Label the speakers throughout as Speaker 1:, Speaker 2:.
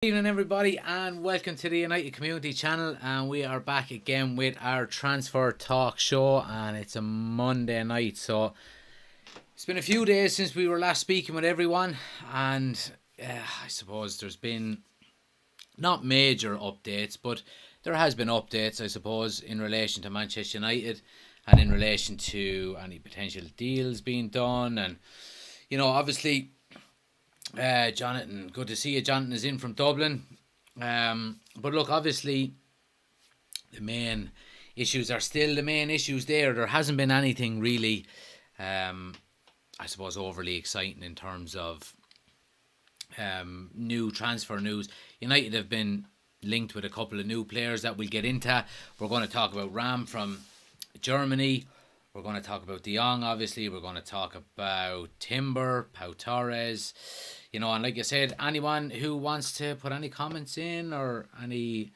Speaker 1: Good evening, everybody, and welcome to the United Community Channel. And we are back again with our transfer talk show, and it's a Monday night. So it's been a few days since we were last speaking with everyone, and I suppose there's been not major updates, but there has been updates, I suppose, in relation to Manchester United and in relation to any potential deals being done. And obviously, Jonathan, good to see you. Jonathan is in from Dublin. But look, obviously, the main issues are still the main issues there. There hasn't been anything really, I suppose, overly exciting in terms of new transfer news. United have been linked with a couple of new players that we'll get into. We're going to talk about Ram from Germany. We're going to talk about Jong, obviously. We're going to talk about Timber, Pau Torres. And like I said, anyone who wants to put any comments in or any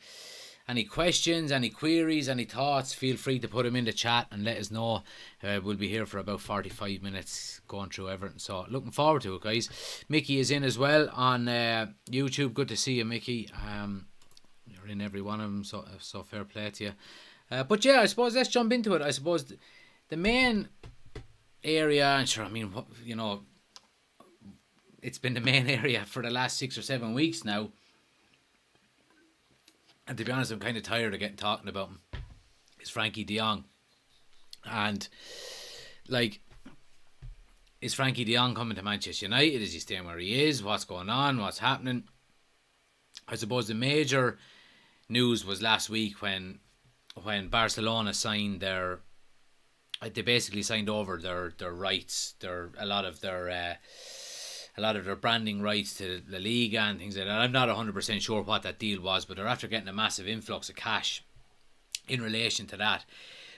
Speaker 1: questions, any queries, any thoughts, feel free to put them in the chat and let us know. We'll be here for about 45 minutes going through everything. So looking forward to it, guys. Mickey is in as well on YouTube. Good to see you, Mickey. You're in every one of them, so fair play to you. But yeah, I suppose let's jump into it. I suppose the main area, and sure, I mean, it's been the main area for the last 6 or 7 weeks now. And to be honest, I'm kind of tired of talking about him. It's Frankie de Jong. And, is Frankie de Jong coming to Manchester United? Is he staying where he is? What's going on? What's happening? I suppose the major news was last week when Barcelona signed they basically signed over their rights, a lot of their branding rights to La Liga and things like that. I'm not 100% sure what that deal was, but they're after getting a massive influx of cash in relation to that.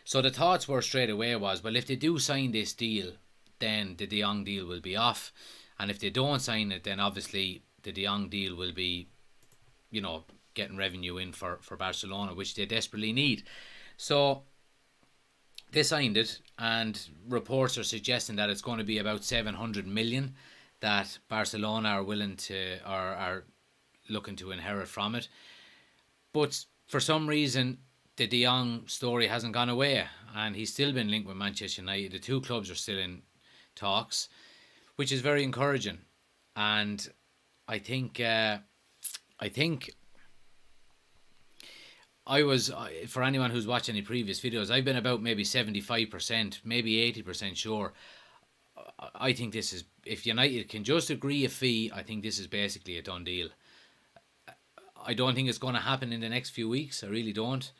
Speaker 1: So the thoughts were straight away was, well, if they do sign this deal, then the De Jong deal will be off. And if they don't sign it, then obviously the De Jong deal will be, getting revenue in for Barcelona, which they desperately need. So they signed it, and reports are suggesting that it's going to be about 700 million that Barcelona are willing to or are looking to inherit from it. But for some reason, the De Jong story hasn't gone away, and he's still been linked with Manchester United. The two clubs are still in talks, which is very encouraging. And I think for anyone who's watched any previous videos, I've been about maybe 75%, maybe 80% sure. I think this is, if United can just agree a fee, I think this is basically a done deal. I don't think it's going to happen in the next few weeks. I really don't.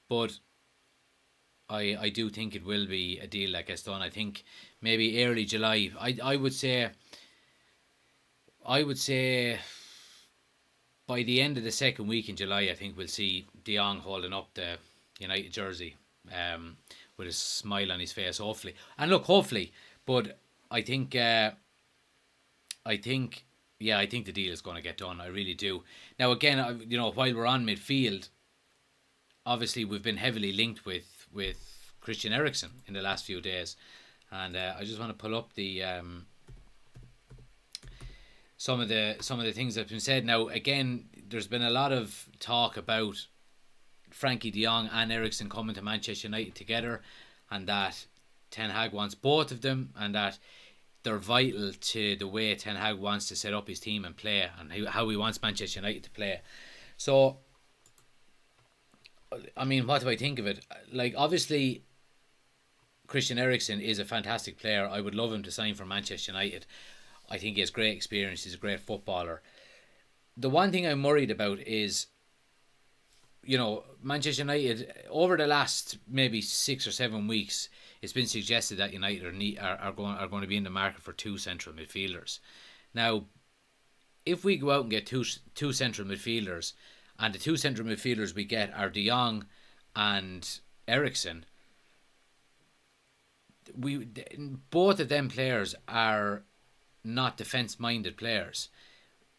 Speaker 1: But I do think it will be a deal that gets done. I think maybe early July. I would say by the end of the second week in July, I think we'll see De Jong holding up the United jersey with a smile on his face, hopefully. And look, hopefully. But I think the deal is going to get done. I really do. Now, again, while we're on midfield, obviously we've been heavily linked with Christian Eriksen in the last few days, and I just want to pull up the some of the things that have been said. Now, again, there's been a lot of talk about Frankie de Jong and Eriksen coming to Manchester United together, and that Ten Hag wants both of them, and that they're vital to the way Ten Hag wants to set up his team and play, and how he wants Manchester United to play. So, I mean, what do I think of it? Obviously, Christian Eriksen is a fantastic player. I would love him to sign for Manchester United. I think he has great experience. He's a great footballer. The one thing I'm worried about is, Manchester United, over the last maybe 6 or 7 weeks, it's been suggested that United are going to be in the market for two central midfielders. Now, if we go out and get two central midfielders, and the two central midfielders we get are De Jong and Eriksen, both of them players are not defence-minded players.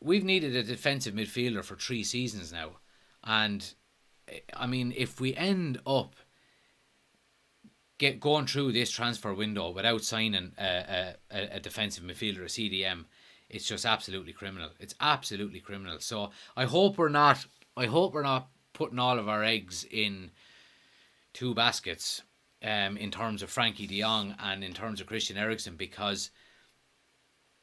Speaker 1: We've needed a defensive midfielder for 3 seasons now, and I mean, if we end up going through this transfer window without signing a defensive midfielder, a CDM, it's just absolutely criminal. It's absolutely criminal. So I hope we're not. I hope we're not putting all of our eggs in two baskets. In terms of Frankie De Jong and in terms of Christian Eriksen, because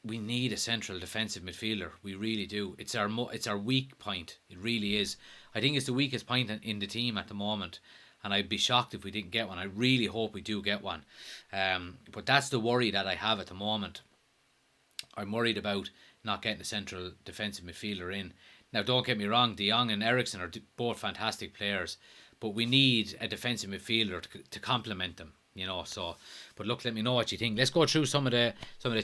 Speaker 1: we need a central defensive midfielder. We really do. It's our weak point. It really is. I think it's the weakest point in the team at the moment, and I'd be shocked if we didn't get one. I really hope we do get one. But that's the worry that I have at the moment. I'm worried about not getting a central defensive midfielder in. Now, don't get me wrong, De Jong and Eriksen are both fantastic players, but we need a defensive midfielder to complement them. So, but look, let me know what you think. Let's go through some of the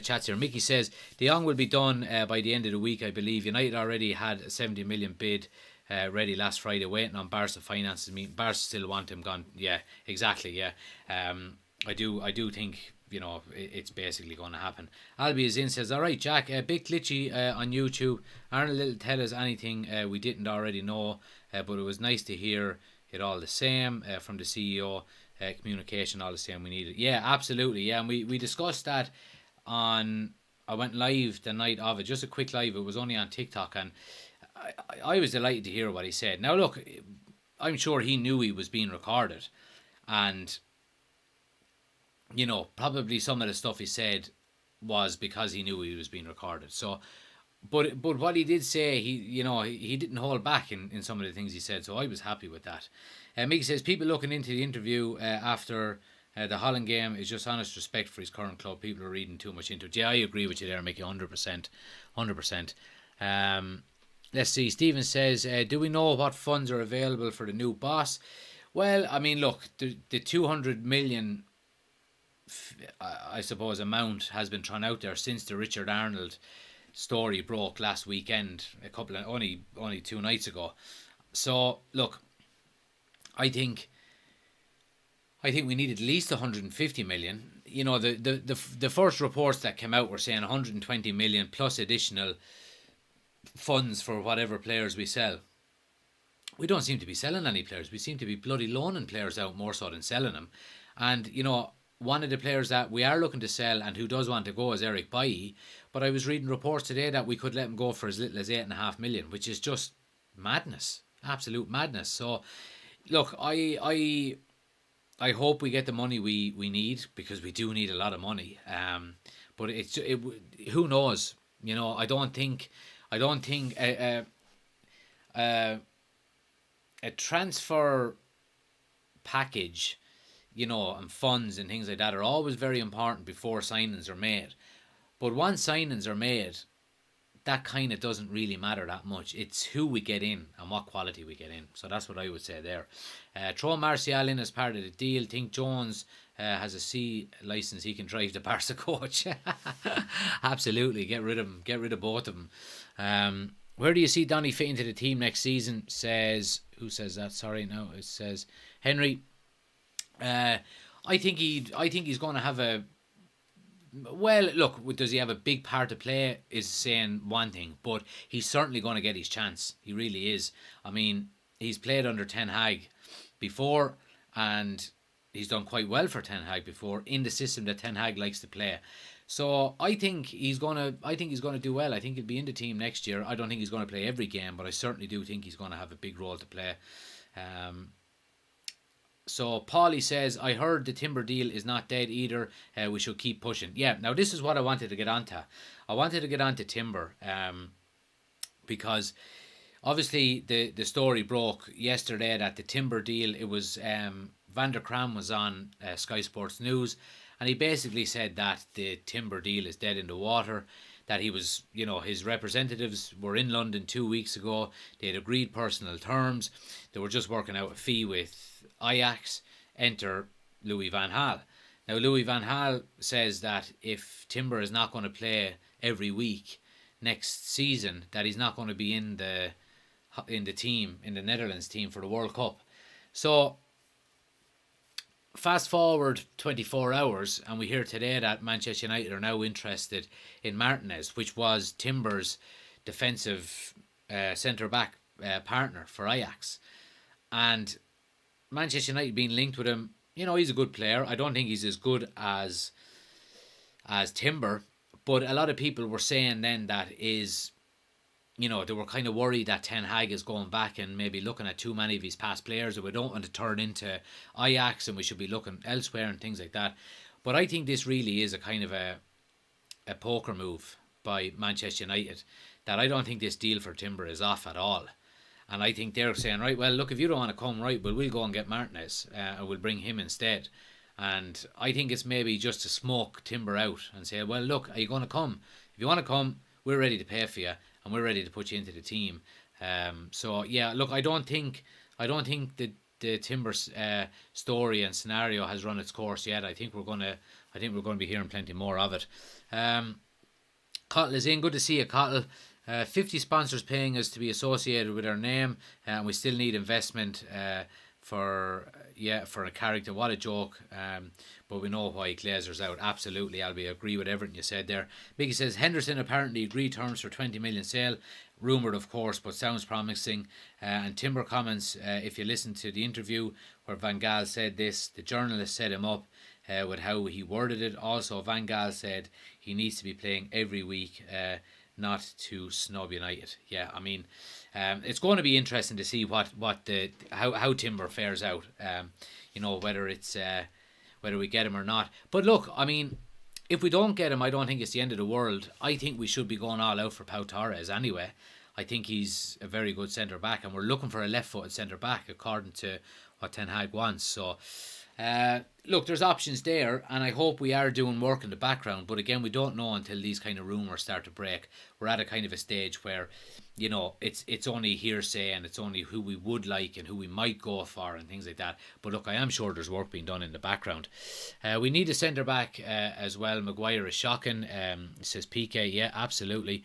Speaker 1: chats here. Mickey says De Jong will be done by the end of the week, I believe. United already had a 70 million bid ready last Friday, waiting on Barca finances. I mean, Barca still want him gone. Yeah, exactly. Yeah, I do think it's basically going to happen. Albie is in, says, all right, Jack, a bit glitchy on YouTube. Arnold Little tell us anything we didn't already know, but it was nice to hear it all the same from the CEO. Communication all the same, we need it. Yeah, absolutely. Yeah, and we discussed that on. I went live the night of it, just a quick live. It was only on TikTok, and I was delighted to hear what he said. Now look, I'm sure he knew he was being recorded, and probably some of the stuff he said was because he knew he was being recorded. So, but what he did say, he didn't hold back in some of the things he said. So I was happy with that. Mickey says, people looking into the interview after the Holland game is just honest respect for his current club. People are reading too much into it. Yeah, I agree with you there, Mickey, 100%. 100%. Let's see. Stephen says, do we know what funds are available for the new boss? Well, I mean, look, the 200 million, I suppose, amount has been thrown out there since the Richard Arnold story broke last weekend, only 2 nights ago. So, look, I think we need at least 150 million. The first reports that came out were saying 120 million plus additional funds for whatever players we sell. We don't seem to be selling any players. We seem to be bloody loaning players out more so than selling them. And, one of the players that we are looking to sell and who does want to go is Eric Bailly. But I was reading reports today that we could let him go for as little as 8.5 million, which is just madness. Absolute madness. So, look, I hope we get the money we need, because we do need a lot of money. But who knows? I don't think a transfer package, and funds and things like that are always very important before signings are made. But once signings are made, that kind of doesn't really matter that much. It's who we get in and what quality we get in. So that's what I would say there. Throw Martial in as part of the deal. Think Jones has a C license. He can drive the Barca coach. Absolutely. Get rid of him. Get rid of both of them. Where do you see Donny fit into the team next season? Says, who says that? Sorry, no, it says Henry. I think he's going to have a. Well, look, does he have a big part to play is saying one thing, but he's certainly going to get his chance. He really is. I mean, he's played under Ten Hag before, and he's done quite well for Ten Hag before in the system that Ten Hag likes to play. So I think he's gonna do well. I think he'll be in the team next year. I don't think he's going to play every game, but I certainly do think he's going to have a big role to play. So Paulie says, I heard the Timber deal is not dead either. We should keep pushing. Yeah, now this is what I wanted to get onto. I wanted to get onto Timber because obviously the story broke yesterday that the Timber deal, it was Van der Kram was on Sky Sports News, and he basically said that the Timber deal is dead in the water, that he was, his representatives were in London 2 weeks ago. They had agreed personal terms. They were just working out a fee with Ajax. Enter Louis van Gaal. Now, Louis van Gaal says that if Timber is not going to play every week next season, that he's not going to be in the team, in the Netherlands team for the World Cup. So, fast forward 24 hours, and we hear today that Manchester United are now interested in Martinez, which was Timber's defensive centre-back partner for Ajax. And Manchester United being linked with him, he's a good player. I don't think he's as good as Timber, But a lot of people were saying then that they were kind of worried that Ten Hag is going back and maybe looking at too many of his past players, that we don't want to turn into Ajax and we should be looking elsewhere and things like that. But I think this really is a kind of a poker move by Manchester United, that I don't think this deal for Timber is off at all. And I think they're saying, right, well, look, if you don't want to come, right, well, we'll go and get Martinez, and we'll bring him instead. And I think it's maybe just to smoke Timber out and say, well, look, are you going to come? If you want to come, we're ready to pay for you, and we're ready to put you into the team. So yeah, look, I don't think the Timber story and scenario has run its course yet. I think we're gonna be hearing plenty more of it. Cottle is in. Good to see you, Cottle. 50 sponsors paying us to be associated with our name, and we still need investment for a character. What a joke. But we know why Glazer's out. Absolutely, Albie, I agree with everything you said there. Mickey says Henderson apparently agreed terms for 20 million sale. Rumoured, of course, but sounds promising. And Timber comments, if you listen to the interview where Van Gaal said this, the journalist set him up with how he worded it. Also, Van Gaal said he needs to be playing every week, not to snub United. Yeah, I mean, it's going to be interesting to see how Timber fares out. Whether it's whether we get him or not. But look, I mean, if we don't get him, I don't think it's the end of the world. I think we should be going all out for Pau Torres anyway. I think he's a very good centre back, and we're looking for a left-footed centre back according to what Ten Hag wants. So, look, there's options there, and I hope we are doing work in the background. But again, we don't know until these kind of rumours start to break. We're at a kind of a stage where, it's only hearsay, and it's only who we would like and who we might go for and things like that. But look, I am sure there's work being done in the background. We need a centre back as well. Maguire is shocking. Says PK. Yeah, absolutely.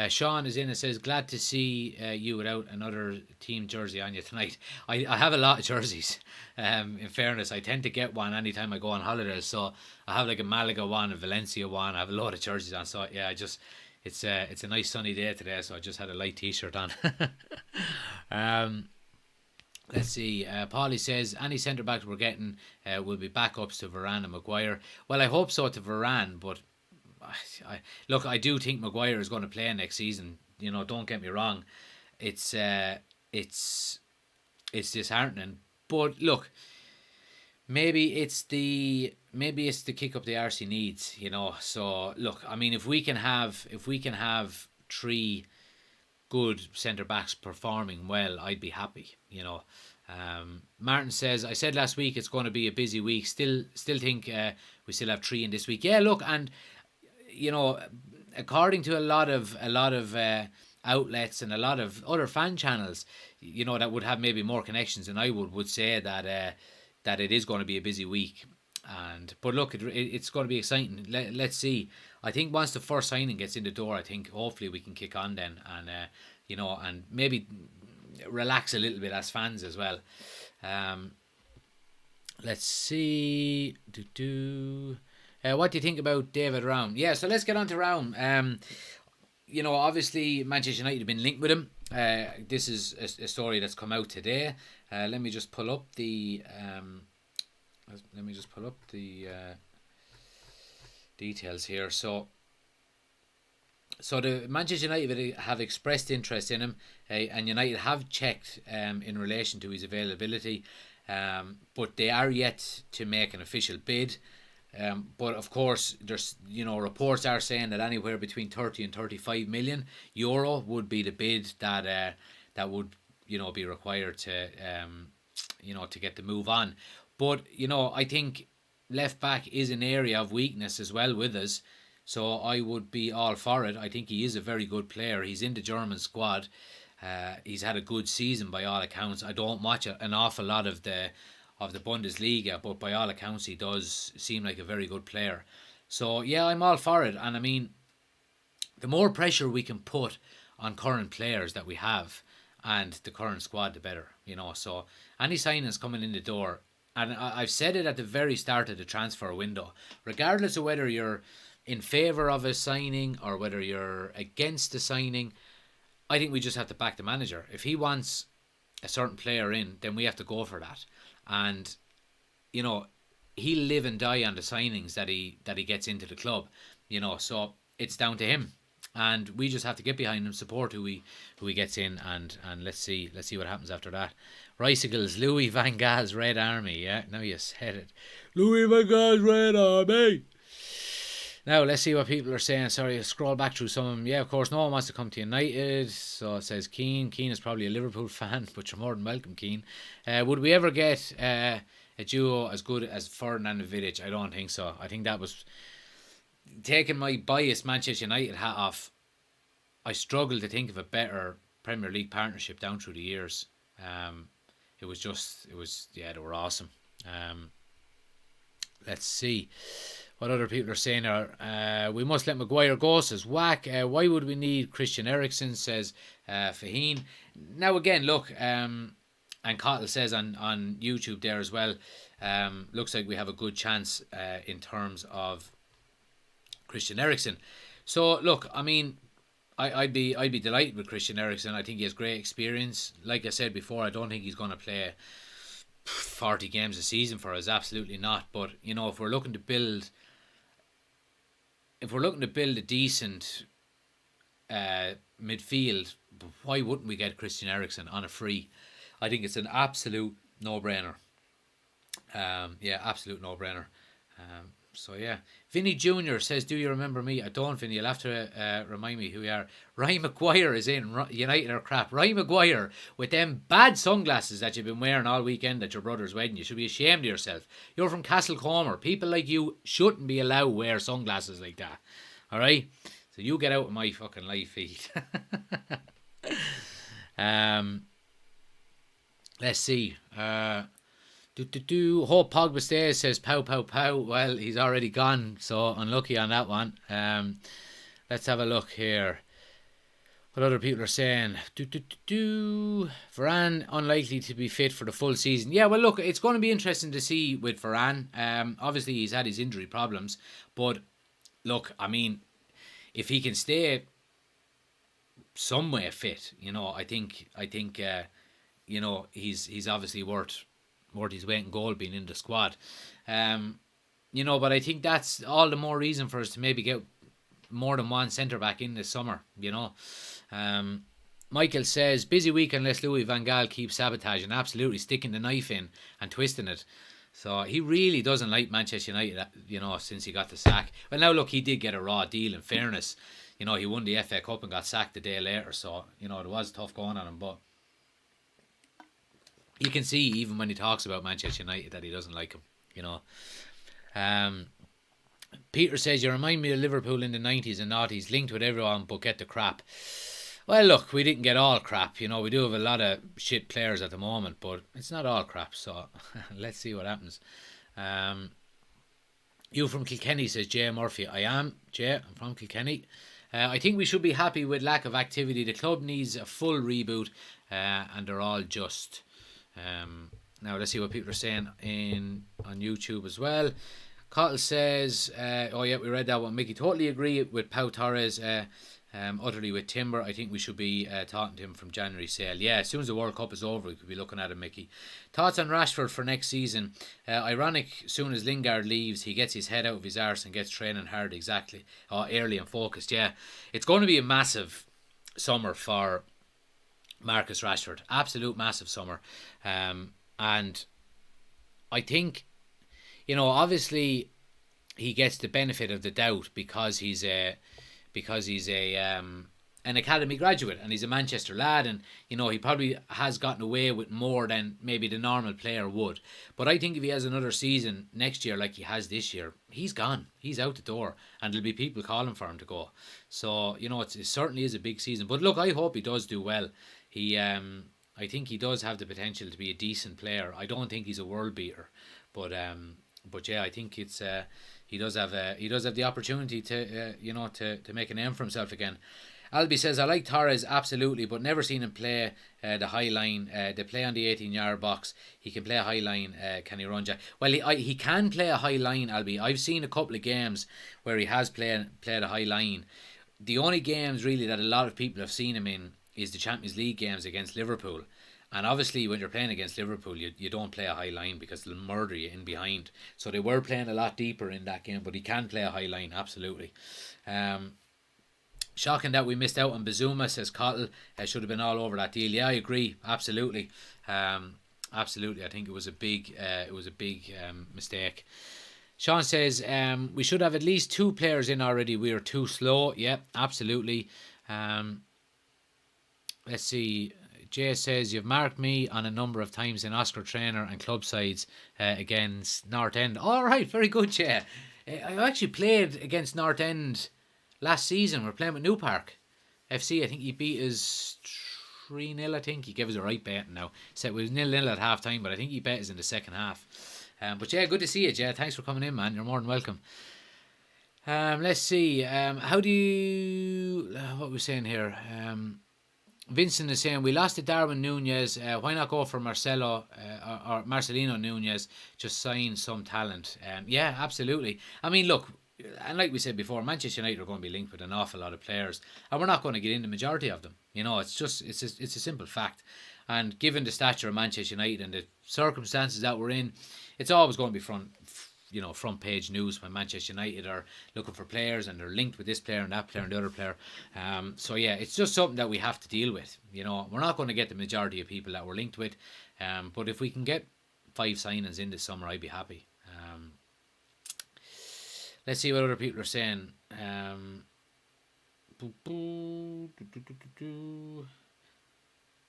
Speaker 1: Sean is in and says, glad to see you without another team jersey on you tonight. I have a lot of jerseys. In fairness, I tend to get one anytime I go on holidays. So I have like a Malaga one, a Valencia one. I have a lot of jerseys on. So yeah, it's a nice sunny day today, so I just had a light t-shirt on. Let's see. Paulie says any centre backs we're getting will be backups to Varane and Maguire. Well, I hope so to Varane, but look, I do think Maguire is going to play next season. Don't get me wrong. It's disheartening, but look, maybe it's the kick up the arse he needs. So look, I mean, if we can have three good centre backs performing well, I'd be happy. Martin says, I said last week it's going to be a busy week. Still think we still have three in this week. Yeah, look, and according to a lot of outlets and a lot of other fan channels, that would have maybe more connections than I would say that it is going to be a busy week. But look, it's going to be exciting. Let's see. I think once the first signing gets in the door, I think hopefully we can kick on then, and and maybe relax a little bit as fans as well. Let's see. What do you think about David Raum? Yeah, so let's get on to Raum. Obviously Manchester United have been linked with him. This is a story that's come out today. Let me just pull up the details here. So the Manchester United have expressed interest in him, and United have checked in relation to his availability, but they are yet to make an official bid. But of course, there's reports are saying that anywhere between 30 and 35 million euro would be the bid that would be required to to get the move on. But I think left back is an area of weakness as well with us, so I would be all for it. I think he is a very good player. He's in the German squad. He's had a good season by all accounts. I don't watch an awful lot of the Bundesliga, but by all accounts he does seem like a very good player. So yeah, I'm all for it. And I mean, the more pressure we can put on current players that we have and the current squad, the better. So any signings coming in the door, and I've said it at the very start of the transfer window, regardless of whether you're in favour of a signing or whether you're against the signing, I think we just have to back the manager. If he wants a certain player in, then we have to go for that. And he'll live and die on the signings that he gets into the club. So it's down to him, and we just have to get behind him, support who he gets in, and let's see what happens after that. Ricicles, Louis Van Gaal's Red Army. Yeah, now you said it, Louis Van Gaal's Red Army. Now, let's see what people are saying. Sorry, I'll scroll back through some of them. Yeah, of course, no one wants to come to United. So it says Keane. Keane is probably a Liverpool fan, but you're more than welcome, Keane. Would we ever get a duo as good as Ferdinand and Vidic? I don't think so. I think that was taking my biased Manchester United hat off. I struggle to think of a better Premier League partnership down through the years. They were awesome. Let's see what other people are saying. We must let Maguire go, says Whack. Why would we need Christian Eriksen, says Faheen. Now again, look, and Cottle says on YouTube there as well, looks like we have a good chance in terms of Christian Eriksen. So look, I mean, I'd be delighted with Christian Eriksen. I think he has great experience. Like I said before, I don't think he's going to play 40 games a season for us. Absolutely not. But you know, if we're looking to build a decent midfield, why wouldn't we get Christian Eriksen on a free? I think it's an absolute no-brainer. Absolute no-brainer. So yeah, Vinny Jr. says, do you remember me? I don't, Vinny. You'll have to remind me who we are. Ryan Maguire is in. United are crap. Ryan Maguire, with them bad sunglasses that you've been wearing all weekend at your brother's wedding, you should be ashamed of yourself. You're from Castlecomer. People like you shouldn't be allowed to wear sunglasses like that. Alright? So you get out of my fucking live feed. Let's see. Hope Pogba stays, says pow pow pow. Well, he's already gone, so unlucky on that one. Let's have a look here. What other people are saying? Varane unlikely to be fit for the full season. Yeah, well look, it's going to be interesting to see with Varane. Obviously he's had his injury problems, but look, I mean, if he can stay somewhere fit, you know, I think you know, he's obviously worth his weight in gold being in the squad. You know, but I think that's all the more reason for us to maybe get more than one centre back in this summer, you know. Michael says, busy week unless Louis Van Gaal keeps sabotaging, absolutely sticking the knife in and twisting it. So he really doesn't like Manchester United, you know, since he got the sack. Well, now look, he did get a raw deal, in fairness. You know, he won the FA Cup and got sacked a day later, so, you know, it was tough going on him, but you can see even when he talks about Manchester United that he doesn't like him, you know. Peter says, you remind me of Liverpool in the 90s and noughties, linked with everyone but get the crap. Well, look, we didn't get all crap, you know. We do have a lot of shit players at the moment, but it's not all crap, so let's see what happens. You from Kilkenny, says Jay Murphy. I am, Jay, I'm from Kilkenny. I think we should be happy with lack of activity. The club needs a full reboot, and they're all just... now let's see what people are saying on YouTube as well. Cottle says, we read that one. Mickey, totally agree with Pau Torres, utterly with Timber. I think we should be talking to him from January sale. Yeah, as soon as the World Cup is over, we could be looking at him, Mickey. Thoughts on Rashford for next season? Ironic, soon as Lingard leaves, he gets his head out of his arse and gets training hard, exactly. Early and focused, yeah. It's going to be a massive summer for Marcus Rashford, absolute massive summer, and I think, you know, obviously he gets the benefit of the doubt because he's an academy graduate and he's a Manchester lad, and you know, he probably has gotten away with more than maybe the normal player would. But I think if he has another season next year like he has this year, he's gone, he's out the door, and there'll be people calling for him to go. So you know, it certainly is a big season. But look, I hope he does do well. I think he does have the potential to be a decent player. I don't think he's a world beater, but yeah, I think it's he does have the opportunity to to make a name for himself again. Albie says, I like Torres absolutely, but never seen him play the high line. They play on the 18-yard box. He can play a high line. Can he run, Jack? Well, he can play a high line, Albie. I've seen a couple of games where he has played a high line. The only games really that a lot of people have seen him in is the Champions League games against Liverpool. And obviously when you're playing against Liverpool, you don't play a high line because they'll murder you in behind. So they were playing a lot deeper in that game, but he can play a high line, absolutely. Shocking that we missed out on Bazuma, says Cottle. Should have been all over that deal. Yeah, I agree. Absolutely. Absolutely. I think it was a big mistake. Sean says we should have at least 2 players in already. We are too slow. Yeah, absolutely. Let's see. Jay says you've marked me on a number of times in Oscar Trainer and club sides against North End. All right, very good, Jay. I actually played against North End last season. We're playing with New Park FC. I think he beat us 3-0. I think he gave us a right betting now. So it was 0-0 at half time, but I think he bet us in the second half. But yeah, good to see you, Jay. Thanks for coming in, man. You're more than welcome. Let's see. How do you? What we're saying here? Vincent is saying we lost to Darwin Nunez. Why not go for Marcelo or Marcelino Nunez? Just sign some talent. Yeah, absolutely. I mean, look, and like we said before, Manchester United are going to be linked with an awful lot of players, and we're not going to get in the majority of them. You know, it's a simple fact. And given the stature of Manchester United and the circumstances that we're in, it's always going to be front page news when Manchester United are looking for players and they're linked with this player and that player and the other player. So yeah, it's just something that we have to deal with. You know, we're not going to get the majority of people that we're linked with, but if we can get 5 signings in this summer, I'd be happy. Let's see what other people are saying.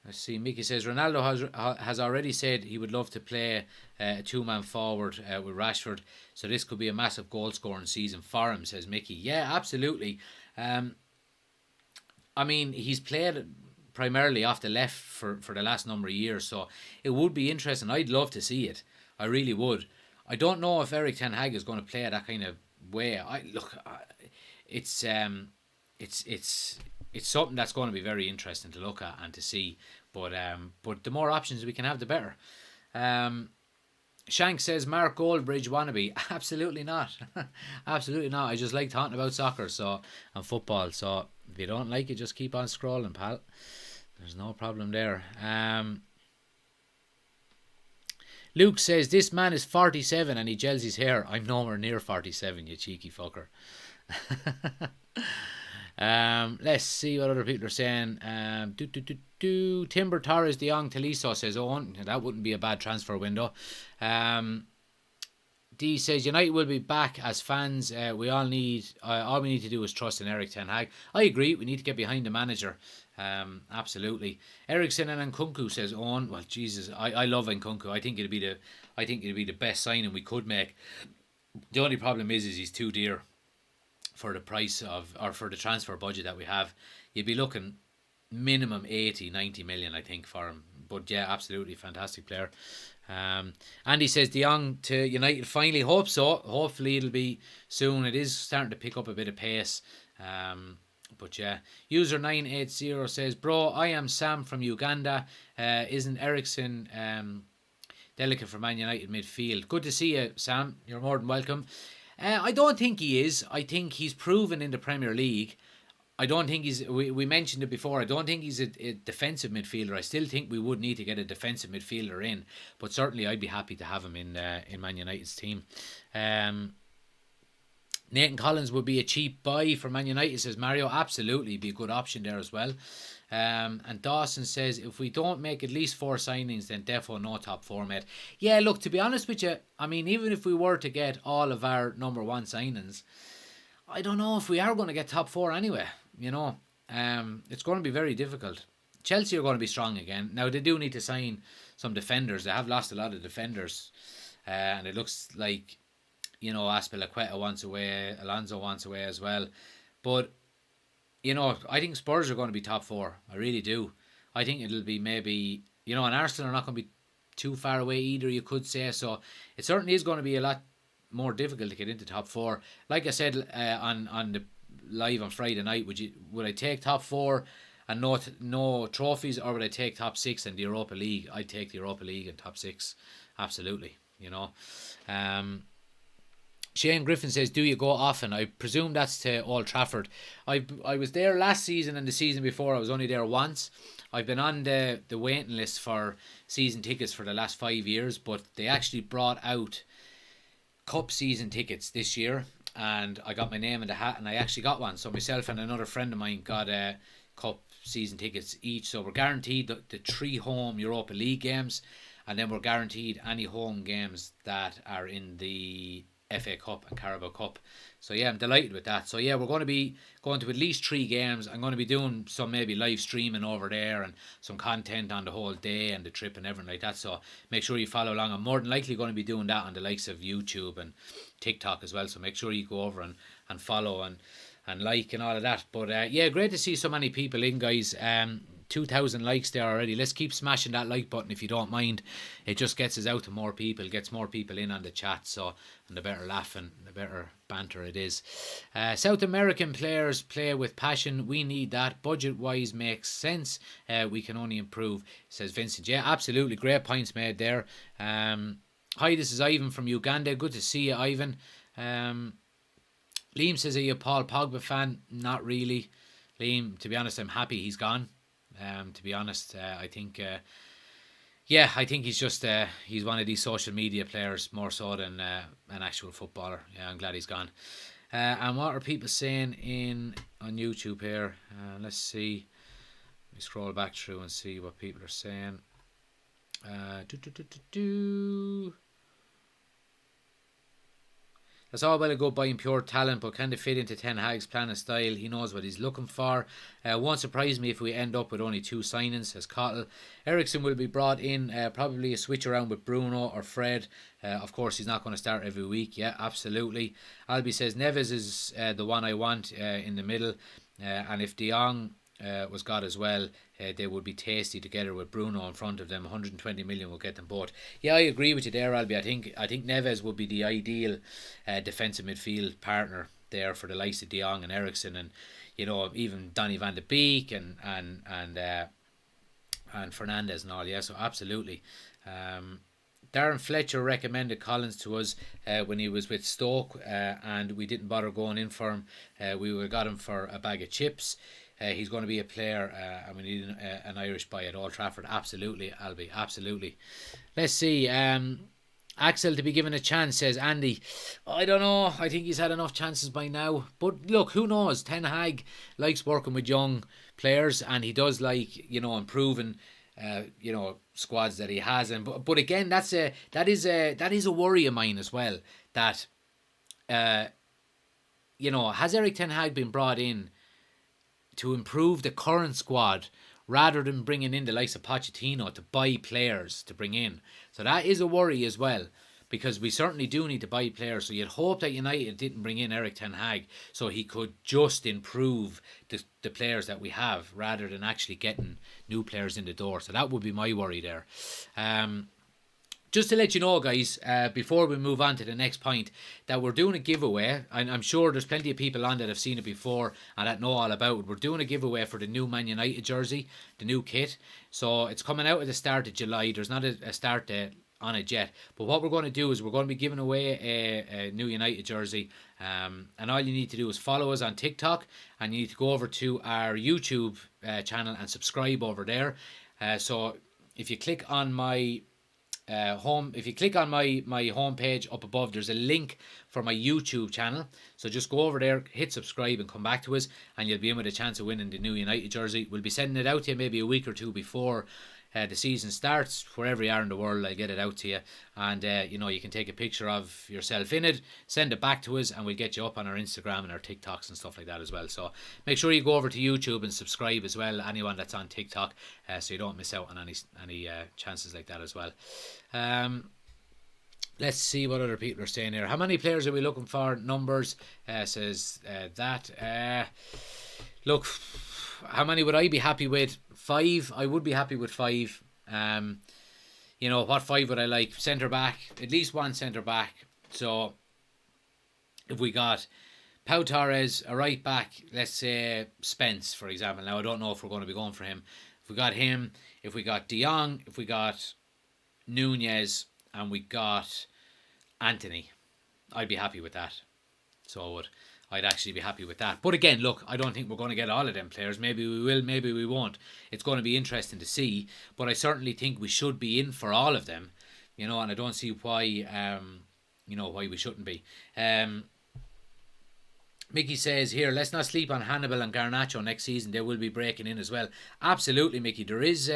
Speaker 1: Let's see. Mickey says Ronaldo has already said he would love to play a 2-man forward with Rashford, so this could be a massive goal scoring season for him, says Mickey. Yeah, absolutely. I mean, he's played primarily off the left for the last number of years, so it would be interesting. I'd love to see it. I really would. I don't know if Erik ten Hag is going to play it that kind of way. It's something that's going to be very interesting to look at and to see. But the more options we can have, the better. Shank says Mark Goldbridge wannabe. Absolutely not. Absolutely not. I just like talking about soccer and football. So if you don't like it, just keep on scrolling, pal. There's no problem there. Luke says this man is 47 and he gels his hair. I'm nowhere near 47, you cheeky fucker. Let's see what other people are saying. Timber Torres de Jong Taliso says, oh, that wouldn't be a bad transfer window. D says United will be back as fans. All we need to do is trust in Erik ten Hag. I agree. We need to get behind the manager. Absolutely. Ericsson and Nkunku says, "Oh, well, Jesus, I love Nkunku. I think it'd be the best signing we could make. The only problem is he's too dear for the price for the transfer budget that we have. You'd be looking minimum 80-90 million, I think, for him. But yeah, absolutely fantastic player." Andy says De Jong to United. Finally, hope so. Hopefully it'll be soon. It is starting to pick up a bit of pace. But yeah, user 980 says, bro, I am Sam from Uganda. Isn't Ericsson delicate for Man United midfield? Good to see you, Sam. You're more than welcome. I don't think he is. I think he's proven in the Premier League. I don't think he's. We mentioned it before. I don't think he's a defensive midfielder. I still think we would need to get a defensive midfielder in, but certainly I'd be happy to have him in Man United's team. Nathan Collins would be a cheap buy for Man United, says Mario. Absolutely, be a good option there as well. And Dawson says, if we don't make at least 4 signings, then defo no top 4, mate. Yeah, look, to be honest with you, I mean, even if we were to get all of our number 1 signings, I don't know if we are going to get top 4 anyway. You know, it's going to be very difficult. Chelsea are going to be strong again. Now, they do need to sign some defenders. They have lost a lot of defenders. And it looks like, you know, Azpilicueta wants away, Alonso wants away as well. But, you know, I think Spurs are going to be top 4. I really do. I think it'll be maybe, you know, and Arsenal are not going to be too far away either, you could say. So it certainly is going to be a lot more difficult to get into top 4. Like I said on the live on Friday night, would I take top 4 and no trophies, or would I take top 6 and the Europa League? I'd take the Europa League and top 6. Absolutely, you know. Shane Griffin says, do you go often? I presume that's to Old Trafford. I was there last season and the season before. I was only there once. I've been on the waiting list for season tickets for the last 5 years, but they actually brought out cup season tickets this year, and I got my name in the hat, and I actually got one. So myself and another friend of mine got cup season tickets each. So we're guaranteed the 3 home Europa League games, and then we're guaranteed any home games that are in the FA Cup and Carabao Cup. So yeah, I'm delighted with that. So yeah, we're going to be going to at least 3 games. I'm going to be doing some maybe live streaming over there and some content on the whole day and the trip and everything like that. So make sure you follow along. I'm more than likely going to be doing that on the likes of YouTube and TikTok as well. So make sure you go over and follow and like and all of that. But yeah, great to see so many people in, guys. 2,000 likes there already. Let's keep smashing that like button if you don't mind. It just gets us out to more people, gets more people in on the chat. So, and the better laughing, the better banter it is. South American players play with passion. We need that. Budget wise makes sense. We can only improve, says Vincent. Yeah, absolutely. Great points made there. Hi, this is Ivan from Uganda. Good to see you, Ivan. Liam says, are you a Paul Pogba fan? Not really. Liam, to be honest, I'm happy he's gone. To be honest, I think he's just he's one of these social media players more so than an actual footballer. Yeah, I'm glad he's gone. And what are people saying on YouTube here? Let's see. Let me scroll back through and see what people are saying. That's all well and good buying pure talent, but can they fit into Ten Hag's plan and style? He knows what he's looking for. Won't surprise me if we end up with only 2 signings, says Cottle. Ericsson will be brought in, probably a switch around with Bruno or Fred. Of course, he's not going to start every week. Yeah, absolutely. Albie says Neves is the one I want in the middle. And if De Jong was got as well, they would be tasty together with Bruno in front of them. 120 million will get them both. Yeah, I agree with you there, Albie. I think Neves would be the ideal defensive midfield partner there for the likes of De Jong and Ericsson, and even Donny van de Beek and Fernandes and all. Yeah, so absolutely. Darren Fletcher recommended Collins to us when he was with Stoke, and we didn't bother going in for him. We would have got him for a bag of chips. He's going to be a player, and we need an Irish boy at Old Trafford. Absolutely, Albie, absolutely. Let's see. Axel to be given a chance, says Andy. I don't know. I think he's had enough chances by now. But look, who knows? Ten Hag likes working with young players, and he does like improving squads that he has. And but again, that is a worry of mine as well. That has Eric Ten Hag been brought in to improve the current squad rather than bringing in the likes of Pochettino to buy players to bring in? So that is a worry as well, because we certainly do need to buy players. So you'd hope that United didn't bring in Eric Ten Hag so he could just improve the players that we have rather than actually getting new players in the door. So that would be my worry there. Just to let you know, guys, before we move on to the next point, that we're doing a giveaway. I'm sure there's plenty of people on that have seen it before and that know all about it. We're doing a giveaway for the new Man United jersey, the new kit. So it's coming out at the start of July. There's not a start date on it yet. But what we're going to do is we're going to be giving away a new United jersey. And all you need to do is follow us on TikTok. And you need to go over to our YouTube channel and subscribe over there. So if you click on my... if you click on my homepage up above, there's a link for my YouTube channel. So just go over there, hit subscribe and come back to us, and you'll be in with a chance of winning the new United jersey. We'll be sending it out to you maybe a week or two before the season starts. Wherever you are in the world, I'll get it out to you. And you can take a picture of yourself in it, send it back to us, and we'll get you up on our Instagram and our TikToks and stuff like that as well. So make sure you go over to YouTube and subscribe as well, anyone that's on TikTok, so you don't miss out on any chances like that as well. Let's see what other people are saying here. How many players are we looking for? Numbers says that. Look, how many would I be happy with? 5. I would be happy with 5. What 5 would I like? Centre back, at least one centre back. So if we got Pau Torres, a right back, let's say Spence, for example. Now I don't know if we're going to be going for him. If we got him, if we got De Jong, if we got Nunez, and we got Anthony, I'd be happy with that. So I'd actually be happy with that. But again, look, I don't think we're going to get all of them players. Maybe we will, maybe we won't. It's going to be interesting to see. But I certainly think we should be in for all of them, and I don't see why, why we shouldn't be. Mickey says here, let's not sleep on Hannibal and Garnacho next season. They will be breaking in as well. Absolutely, Mickey. There is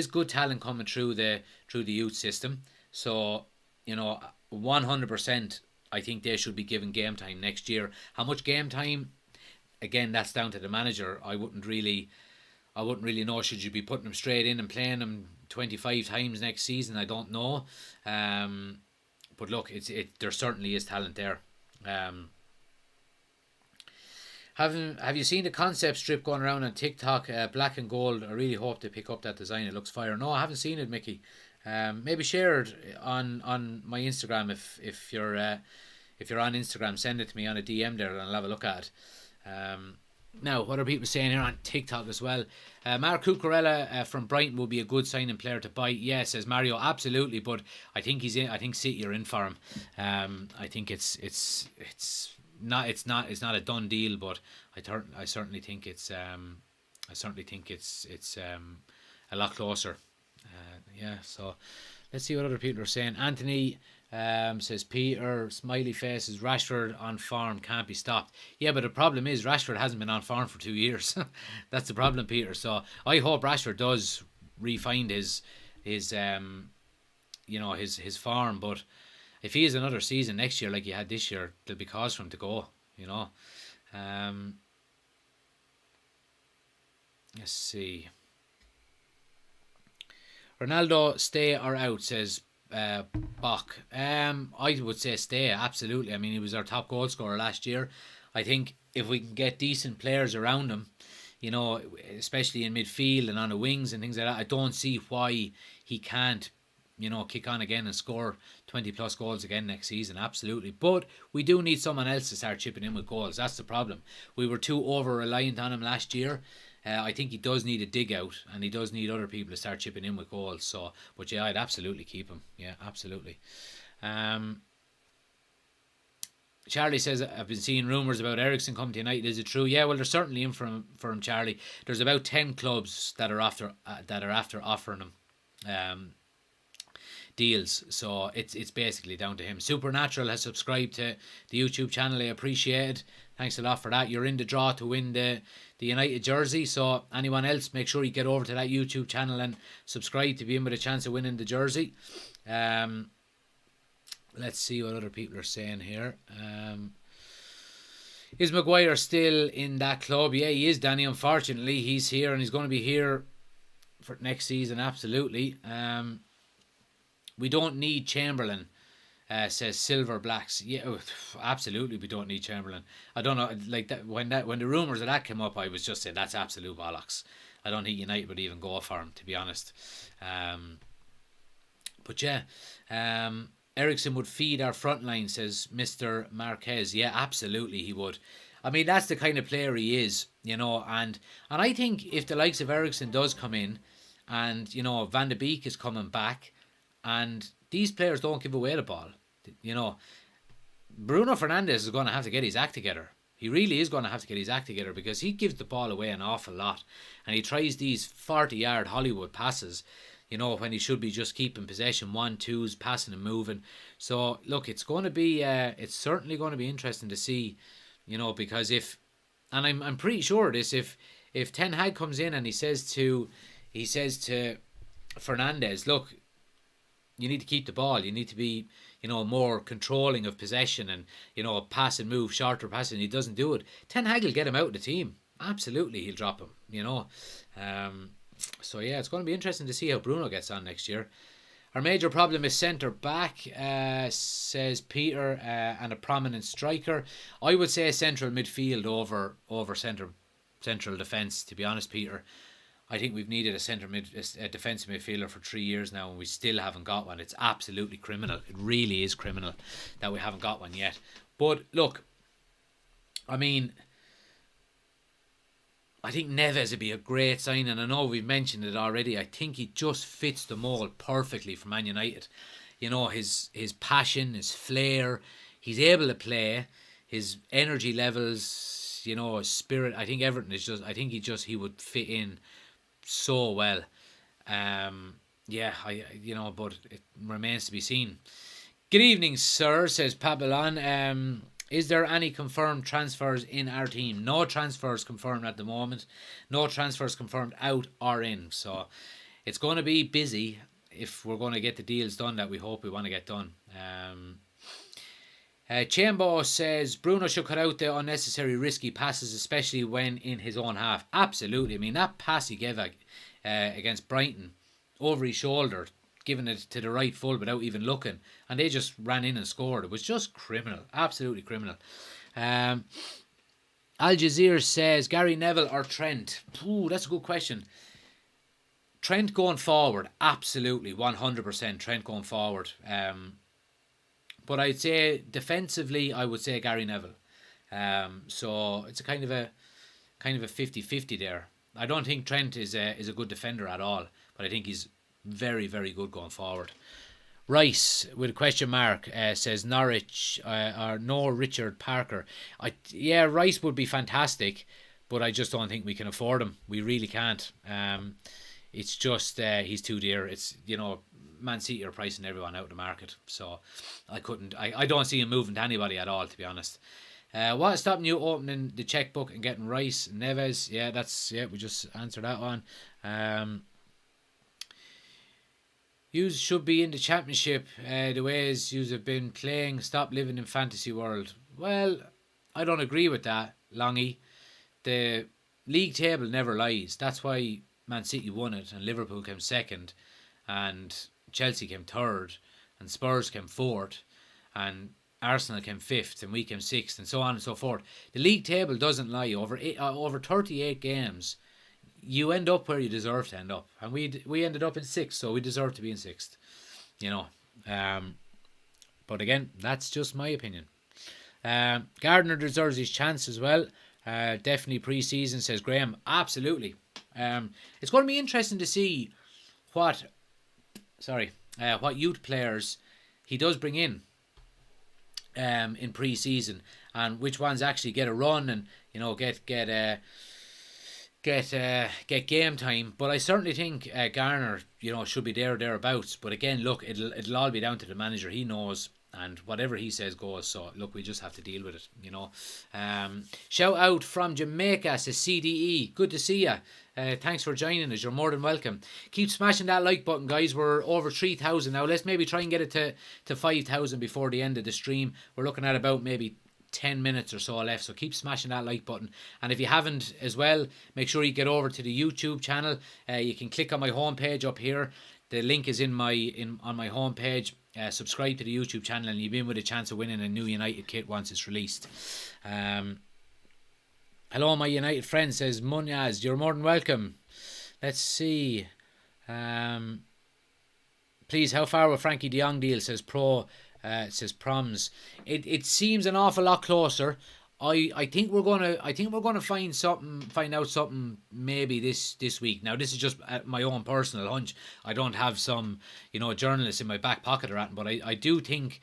Speaker 1: good talent coming through the youth system. So 100%. I think they should be given game time next year. How much game time? Again, that's down to the manager. I wouldn't really know. Should you be putting them straight in and playing them 25 times next season? I don't know. But look, there certainly is talent there. Have you seen the concept strip going around on TikTok? Black and gold. I really hope they pick up that design. It looks fire. No, I haven't seen it, Mickey. Maybe share it on my Instagram if you're on Instagram. Send it to me on a DM there, and I'll have a look at it. Now, what are people saying here on TikTok as well? Mark Cucurella from Brighton will be a good signing player to buy. Yeah, says Mario, absolutely. But I think he's in. I think City are in for him. I think it's not a done deal, but I certainly think it's a lot closer. So let's see what other people are saying. Anthony says Peter, smiley faces, Rashford on form can't be stopped. Yeah, but the problem is Rashford hasn't been on form for 2 years. That's the problem, Peter. So I hope Rashford does re-find his form, but if he has another season next year like he had this year, there'll be cause for him to go, Let's see. Ronaldo, stay or out, says Bach. I would say stay, absolutely. I mean, he was our top goal scorer last year. I think if we can get decent players around him, especially in midfield and on the wings and things like that, I don't see why he can't kick on again and score 20 plus goals again next season. Absolutely. But we do need someone else to start chipping in with goals. That's the problem. We were too over reliant on him last year. I think he does need a dig out, and he does need other people to start chipping in with goals. So, but yeah, I'd absolutely keep him. Yeah, absolutely. Charlie says, I've been seeing rumours about Ericsson coming to United. Is it true? Yeah, well, they're certainly in for him, Charlie. There's about 10 clubs that are after offering him deals, so it's basically down to him. Supernatural has subscribed to the YouTube channel. I appreciate it. Thanks a lot for that. You're in the draw to win the United jersey, so anyone else, make sure you get over to that YouTube channel and subscribe to be in with a chance of winning the jersey. Let's see what other people are saying here. Is Maguire still in that club? Yeah, he is, Danny. Unfortunately, he's here, and he's going to be here for next season, absolutely. We don't need Chamberlain, says Silver Blacks. Yeah, absolutely, we don't need Chamberlain. I don't know, like that when the rumours of that came up, I was just saying that's absolute bollocks. I don't think United would even go for him, to be honest. But yeah, Ericsson would feed our front line, says Mr. Marquez. Yeah, absolutely, he would. I mean, that's the kind of player he is, and I think if the likes of Ericsson does come in, and Van de Beek is coming back, and these players don't give away the ball, Bruno Fernandes is going to have to get his act together. He really is going to have to get his act together, because he gives the ball away an awful lot, and he tries these 40-yard Hollywood passes, when he should be just keeping possession, 1-2s, passing and moving. So look, it's certainly going to be interesting to see, because and I'm pretty sure this, if Ten Hag comes in and he says to Fernandes, look, you need to keep the ball. You need to be, more controlling of possession and, pass and move, shorter passing. He doesn't do it. Ten Hag will get him out of the team. Absolutely, he'll drop him, So, yeah, it's going to be interesting to see how Bruno gets on next year. Our major problem is centre back, says Peter, and a prominent striker. I would say central midfield over central defence, to be honest, Peter. I think we've needed a defensive midfielder for 3 years now, and we still haven't got one. It's absolutely criminal. It really is criminal that we haven't got one yet. But look, I mean, I think Neves would be a great sign, and I know we've mentioned it already. I think he just fits the mould perfectly for Man United. His passion, his flair, he's able to play, his energy levels, his spirit. I think everything is just. I think he would fit in so well. But it remains to be seen. Good evening, sir, says Pabelon. Is there any confirmed transfers in our team? No transfers confirmed at the moment. No transfers confirmed out or in. So it's going to be busy if we're going to get the deals done that we hope we want to get done. Chambo says Bruno should cut out the unnecessary risky passes, especially when in his own half. Absolutely. I mean, that pass he gave against Brighton over his shoulder, giving it to the right full without even looking, and they just ran in and scored. It was just criminal. Absolutely criminal. Al Jazeera says Gary Neville or Trent. Ooh, that's a good question. Trent going forward, absolutely, 100% Trent going forward. But I'd say defensively, I would say Gary Neville. So it's a kind of a 50-50 there. I don't think Trent is a good defender at all, but I think he's very, very good going forward. Rice with a question mark says Norwich or no Richard Parker. Rice would be fantastic, but I just don't think we can afford him. We really can't. It's just he's too dear. It's Man City are pricing everyone out of the market, so I don't see him moving to anybody at all, to be honest. What is stopping you opening the checkbook and getting Rice, Neves? We just answered that one. You should be in the championship the ways you have been playing. Stop living in fantasy world. Well, I don't agree with that, Longy. The league table never lies. That's why Man City won it and Liverpool came second and Chelsea came third and Spurs came fourth and Arsenal came fifth and we came sixth and so on and so forth. The league table doesn't lie. Over 38 games, you end up where you deserve to end up, and we ended up in sixth, so we deserve to be in sixth. But again, that's just my opinion. Gardner deserves his chance as well. Definitely pre-season, says Graham. Absolutely. It's going to be interesting to see what youth players he does bring in pre-season, and which ones actually get a run and get game time. But I certainly think Garner should be there or thereabouts. But again, look, it'll all be down to the manager. He knows, and whatever he says goes. So look, we just have to deal with it. Shout out from Jamaica, says CDE. Good to see you. Thanks for joining us. You're more than welcome. Keep smashing that like button, guys. We're over 3,000 now. Let's maybe try and get it to 5,000 before the end of the stream. We're looking at about maybe 10 minutes or so left, so keep smashing that like button. And if you haven't as well, make sure you get over to the YouTube channel. You can click on my homepage up here. The link is on my homepage. Subscribe to the YouTube channel and you'll be in with a chance of winning a new United kit once it's released. Hello my United friend, says Munyaz. You're more than welcome. Let's see. Please, how far will Frankie de Jong deal, says says Proms. It seems an awful lot closer. I think we're gonna find out something maybe this week. Now this is just my own personal hunch. I don't have some journalists in my back pocket or anything, but I do think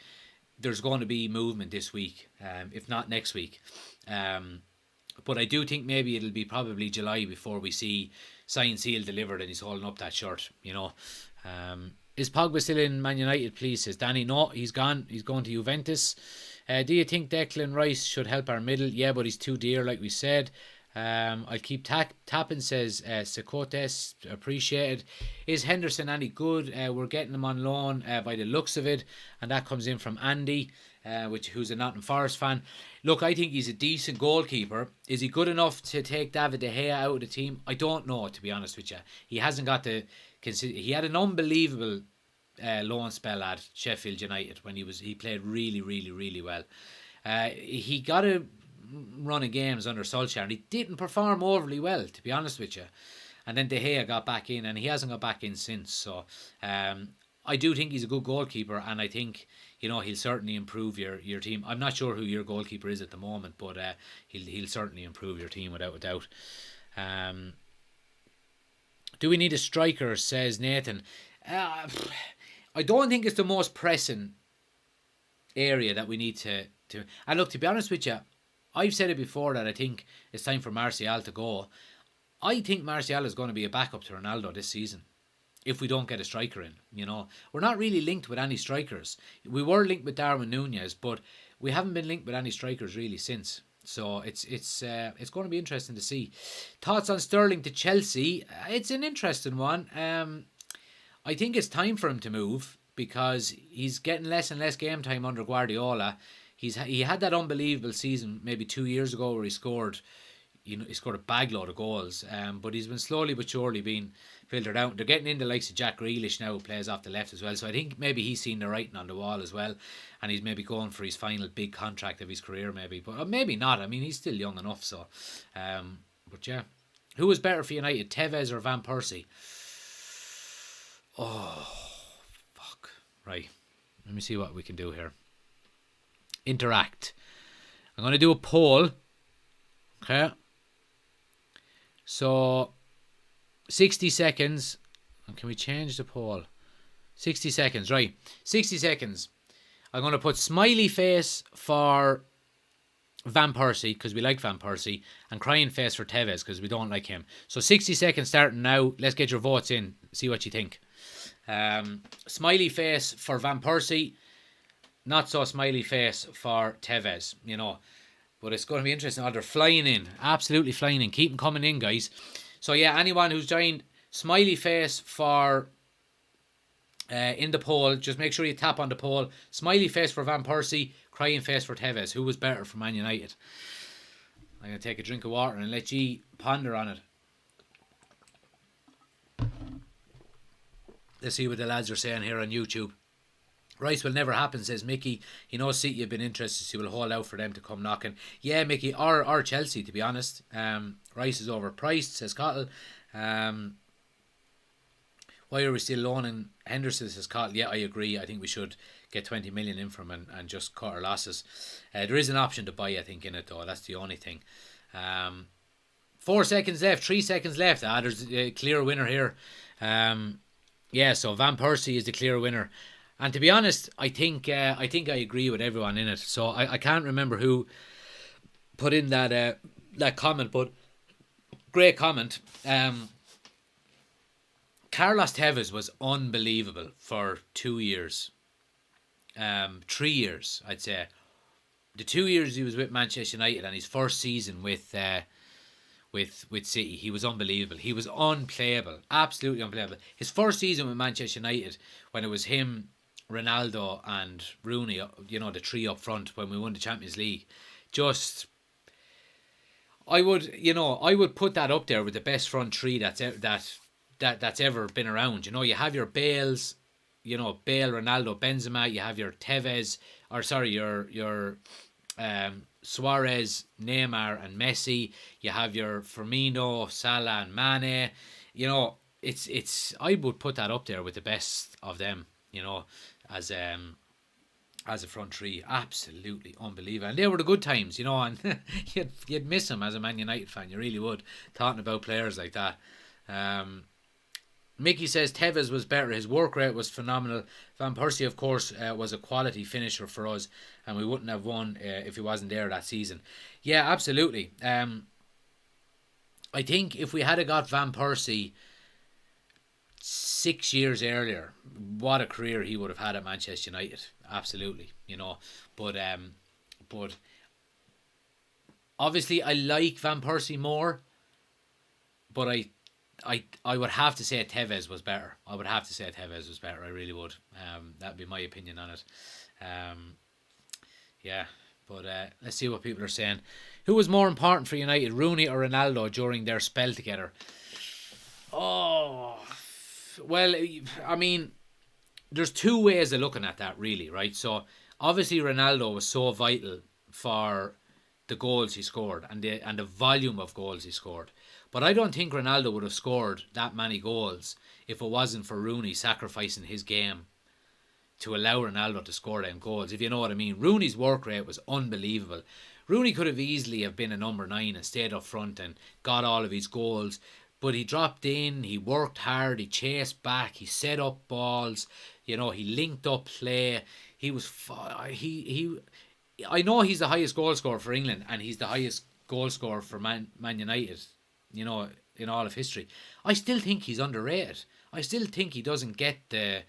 Speaker 1: there's going to be movement this week, if not next week. But I do think maybe it'll be probably July before we see signed, sealed, delivered, and he's holding up that shirt. Is Pogba still in Man United, please, says Danny. No, he's gone. He's going to Juventus. Do you think Declan Rice should help our middle? Yeah, but he's too dear, like we said. I'll keep tapping, says Secotes. Appreciated. Is Henderson any good? We're getting him on loan by the looks of it, and that comes in from Andy, who's a Nottingham Forest fan. Look, I think he's a decent goalkeeper. Is he good enough to take David De Gea out of the team? I don't know, to be honest with you. He hasn't got the... He had an unbelievable loan spell at Sheffield United when he played really, really, really well. He got a run of games under Solskjaer and he didn't perform overly well, to be honest with you. And then De Gea got back in and he hasn't got back in since. So I do think he's a good goalkeeper, and I think he'll certainly improve your team. I'm not sure who your goalkeeper is at the moment, but he'll certainly improve your team without a doubt. Do we need a striker, says Nathan. I don't think it's the most pressing area that we need to. And look, to be honest with you, I've said it before that I think it's time for Martial to go. I think Martial is going to be a backup to Ronaldo this season if we don't get a striker in. We're not really linked with any strikers. We were linked with Darwin Núñez, but we haven't been linked with any strikers really since. So it's going to be interesting to see. Thoughts on Sterling to Chelsea? It's an interesting one. I think it's time for him to move because he's getting less and less game time under Guardiola. He had that unbelievable season maybe 2 years ago where he scored a bag load of goals. But he's been slowly but surely being filtered out. They're getting into the likes of Jack Grealish now, who plays off the left as well. So I think maybe he's seen the writing on the wall as well, and he's maybe going for his final big contract of his career, maybe. But maybe not. I mean, he's still young enough. So, but yeah, who was better for United, Tevez or Van Persie? Oh, fuck. Right. Let me see what we can do here. Interact. I'm going to do a poll. Okay. So, 60 seconds. And can we change the poll? 60 seconds, right. 60 seconds. I'm going to put smiley face for Van Persie, because we like Van Persie, and crying face for Tevez, because we don't like him. So 60 seconds starting now. Let's get your votes in. See what you think. Smiley face for Van Persie. Not so smiley face for Tevez, But it's going to be interesting. Oh, they're flying in. Absolutely flying in. Keep them coming in, guys. So, yeah, anyone who's joined, smiley face for in the poll. Just make sure you tap on the poll. Smiley face for Van Persie. Crying face for Tevez. Who was better for Man United? I'm going to take a drink of water and let you ponder on it. Let's see what the lads are saying here on YouTube. Rice will never happen, says Mickey. He knows City have been interested, so he will hold out for them to come knocking. Yeah, Mickey, or Chelsea, to be honest. Rice is overpriced, says Cottle. Why are we still loaning Henderson, says Cottle? Yeah, I agree. I think we should get 20 million in from him and just cut our losses. There is an option to buy, I think, in it, though. That's the only thing. 4 seconds left, 3 seconds left. There's a clear winner here. Yeah, so Van Persie is the clear winner. And to be honest, I think I agree with everyone in it. So I can't remember who put in that comment, but great comment. Carlos Tevez was unbelievable for 2 years. 3 years, I'd say. The 2 years he was with Manchester United and his first season with City, he was unbelievable. He was unplayable, absolutely unplayable. His first season with Manchester United, when it was him, Ronaldo and Rooney, the three up front when we won the Champions League, I would put that up there with the best front three that's ever been around. You have your Bales, Bale, Ronaldo, Benzema. You have your Tevez, your Suarez, Neymar and Messi. You have your Firmino, Salah and Mane. It's I would put that up there with the best of them, as a front three. Absolutely unbelievable. And they were the good times, and you'd miss them as a Man United fan. You really would, talking about players like that. Mickey says Tevez was better. His work rate was phenomenal. Van Persie, of course, was a quality finisher for us, and we wouldn't have won if he wasn't there that season. Yeah, absolutely. I think if we had got Van Persie 6 years earlier, what a career he would have had at Manchester United. Absolutely, But obviously I like Van Persie more, but I would have to say Tevez was better. I really would. That'd be my opinion on it. Yeah, but let's see what people are saying. Who was more important for United, Rooney or Ronaldo during their spell together? Oh, well, I mean, there's two ways of looking at that, really, right? So obviously Ronaldo was so vital for the goals he scored and the volume of goals he scored. But I don't think Ronaldo would have scored that many goals if it wasn't for Rooney sacrificing his game to allow Ronaldo to score them goals, if you know what I mean. Rooney's work rate was unbelievable. Rooney could have easily have been a number 9 and stayed up front and got all of his goals, but he dropped in, he worked hard, he chased back, he set up balls, he linked up play. He was I know he's the highest goal scorer for England and he's the highest goal scorer for Man United, in all of history. I still think he's underrated. I still think he doesn't get the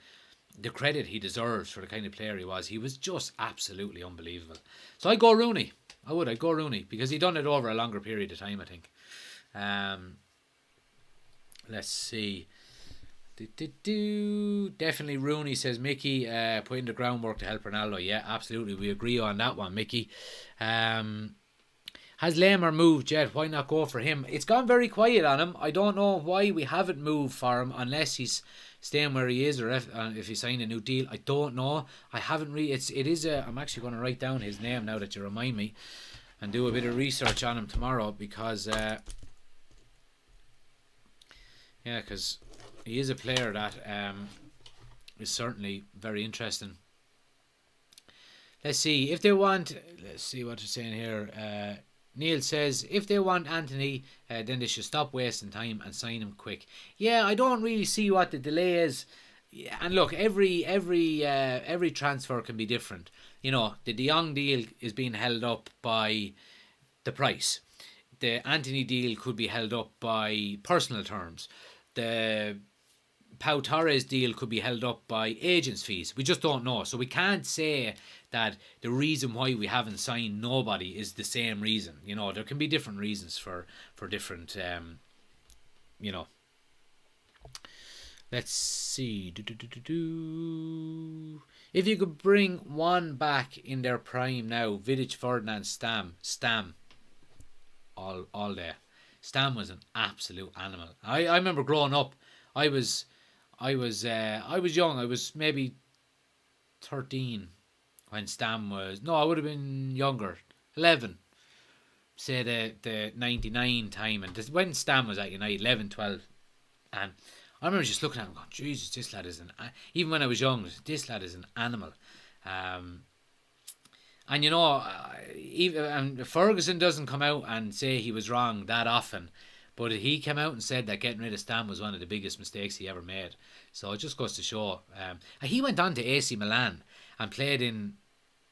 Speaker 1: the credit he deserves for the kind of player he was. He was just absolutely unbelievable. So I'd go Rooney. I'd go Rooney because he done it over a longer period of time, I think. Let's see. Definitely Rooney, says Mickey, putting the groundwork to help Ronaldo. Yeah, absolutely. We agree on that one, Mickey. Has Lamar moved yet? Why not go for him? It's gone very quiet on him. I don't know why we haven't moved for him unless he's staying where he is or if he signed a new deal. I don't know. I haven't really. I'm actually going to write down his name now that you remind me and do a bit of research on him tomorrow because because he is a player that is certainly very interesting. Let's see if they want. Let's see what they're saying here. Neil says if they want Anthony, then they should stop wasting time and sign him quick. Yeah, I don't really see what the delay is. Yeah, and look, every transfer can be different. You know, the De Jong deal is being held up by the price. The Anthony deal could be held up by personal terms. The Pau Torres deal could be held up by agents' fees. We just don't know. So we can't say that the reason why we haven't signed nobody is the same reason. You know, there can be different reasons for different, you know. Let's see. If you could bring one back in their prime now, Vidic, Ferdinand, Stam. All day. Stam was an absolute animal. I remember growing up, I was young. I was maybe 13 when Stam was. No, I would have been younger. 11. Say the 99 time. And when Stam was at United, 11, 12. And I remember just looking at him going, Jesus, this lad is even when I was young, this lad is an animal. And you know, even Ferguson doesn't come out and say he was wrong that often. But he came out and said that getting rid of Stam was one of the biggest mistakes he ever made. So it just goes to show. He went on to AC Milan and played in,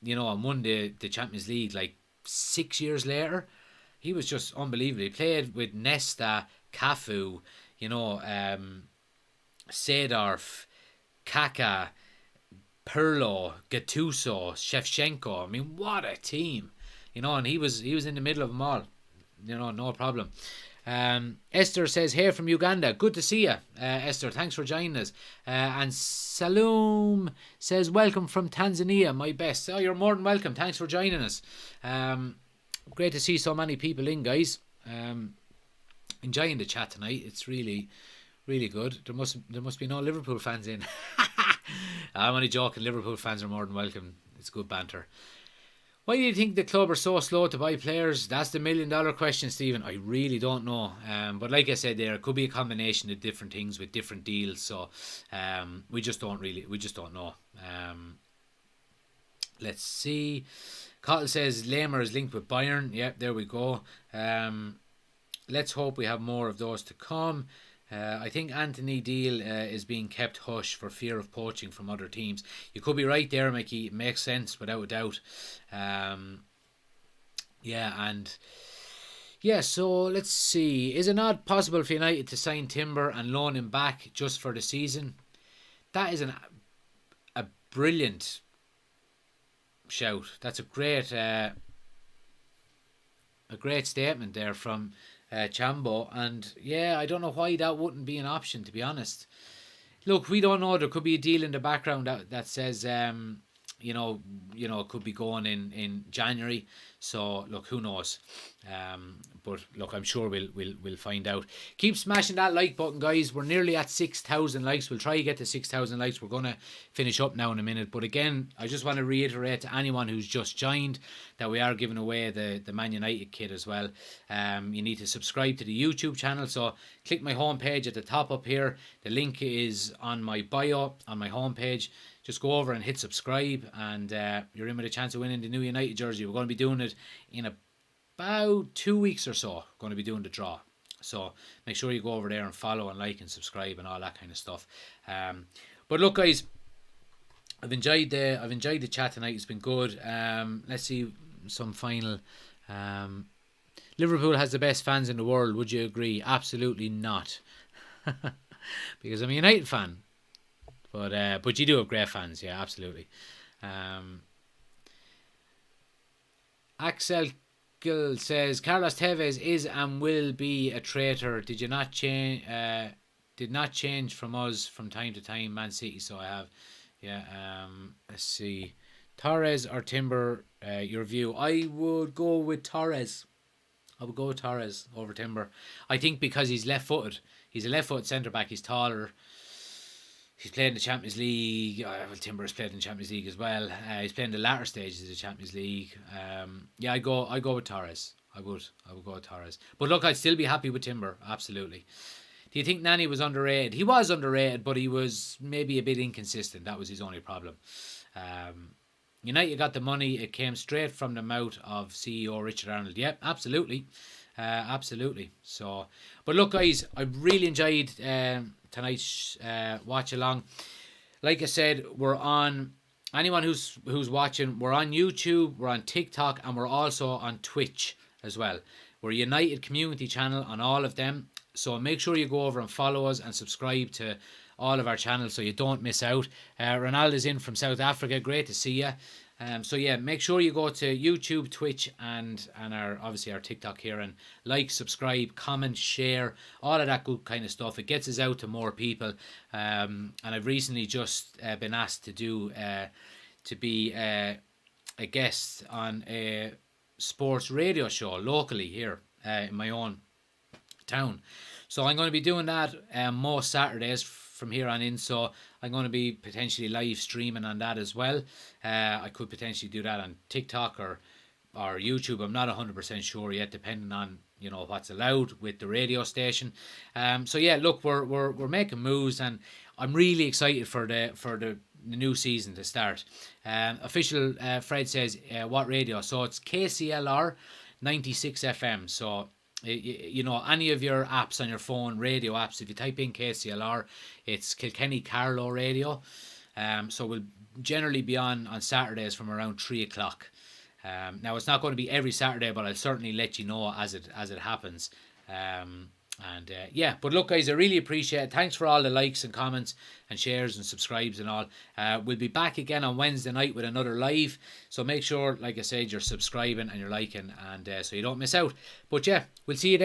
Speaker 1: you know, and won the Champions League like 6 years later. He was just unbelievable. He played with Nesta, Cafu, you know, Seedorf, Kaká, Pirlo, Gattuso, Shevchenko. I mean, what a team. You know, and he was in the middle of them all. You know, no problem. Esther says, hey from Uganda, good to see you. Esther, thanks for joining us. And Saloom says, welcome from Tanzania, my best. Oh, you're more than welcome. Thanks for joining us. Great to see so many people in, guys. Enjoying the chat tonight. It's really, really good. There must be no Liverpool fans in. I'm only joking. Liverpool fans are more than welcome. It's good banter. Why do you think the club are so slow to buy players? That's the $1 million question, Stephen. I really don't know. But like I said, there could be a combination of different things with different deals. So we just don't know. Let's see. Cottle says Lamar is linked with Bayern. Yep, there we go. Let's hope we have more of those to come. I think Anthony deal is being kept hush for fear of poaching from other teams. You could be right there, Mickey. It makes sense without a doubt. So let's see. Is it not possible for United to sign Timber and loan him back just for the season? That is a brilliant shout. That's a great statement there from Chambo, and yeah, I don't know why that wouldn't be an option, to be honest. Look, we don't know. There could be a deal in the background that says it could be going in January. So look, who knows? But look, I'm sure we'll find out. Keep smashing that like button, guys. We're nearly at 6,000 likes. We'll try to get to 6,000 likes. We're gonna finish up now in a minute. But again, I just want to reiterate to anyone who's just joined that we are giving away the Man United kit as well. You need to subscribe to the YouTube channel. So click my homepage at the top up here. The link is on my bio on my homepage. Just go over and hit subscribe, and you're in with a chance of winning the new United jersey. We're going to be doing it in about 2 weeks or so. We're going to be doing the draw. So make sure you go over there and follow and like and subscribe and all that kind of stuff. But look, guys, I've enjoyed the chat tonight. It's been good. Let's see some final. Liverpool has the best fans in the world. Would you agree? Absolutely not. Because I'm a United fan. But you do have great fans, yeah, absolutely. Axel Gill says Carlos Tevez is and will be a traitor. Did you not change? Did not change from us from time to time, Man City. So I have, yeah. Let's see, Torres or Timber. Your view? I would go with Torres. I would go with Torres over Timber. I think because he's left-footed. He's a left-footed centre back. He's taller. He's played in the Champions League. Well, Timber has played in the Champions League as well. He's playing the latter stages of the Champions League. Yeah, I go with Torres. I would go with Torres. But look, I'd still be happy with Timber. Absolutely. Do you think Nani was underrated? He was underrated, but he was maybe a bit inconsistent. That was his only problem. United got the money. It came straight from the mouth of CEO Richard Arnold. Yep, absolutely. Absolutely. So, but look, guys, I really enjoyed tonight's watch along. Like I said, we're on. Anyone who's watching, we're on YouTube, we're on TikTok, and we're also on Twitch as well. We're a United community channel on all of them. So make sure you go over and follow us and subscribe to all of our channels so you don't miss out. Ronaldo's in from South Africa. Great to see you. So yeah, make sure you go to YouTube, Twitch, and our obviously our TikTok here, and like, subscribe, comment, share, all of that good kind of stuff. It gets us out to more people. And I've recently just been asked to be a guest on a sports radio show locally here in my own town. So I'm going to be doing that most Saturdays from here on in. So I'm going to be potentially live streaming on that as well. I could potentially do that on TikTok or YouTube. I'm not 100% sure yet, depending on what's allowed with the radio station. So yeah, look, we're making moves, and I'm really excited for the new season to start. Official Fred says what radio? So it's KCLR 96 FM. So any of your apps on your phone, radio apps, if you type in KCLR, it's Kilkenny Carlow Radio. So we'll generally be on Saturdays from around 3 o'clock. Now it's not going to be every Saturday, but I'll certainly let you know as it happens. But look, guys, I really appreciate it. Thanks for all the likes and comments and shares and subscribes and all. We'll be back again on Wednesday night with another live, so make sure, like I said, you're subscribing and you're liking, and so you don't miss out. But yeah, we'll see you then.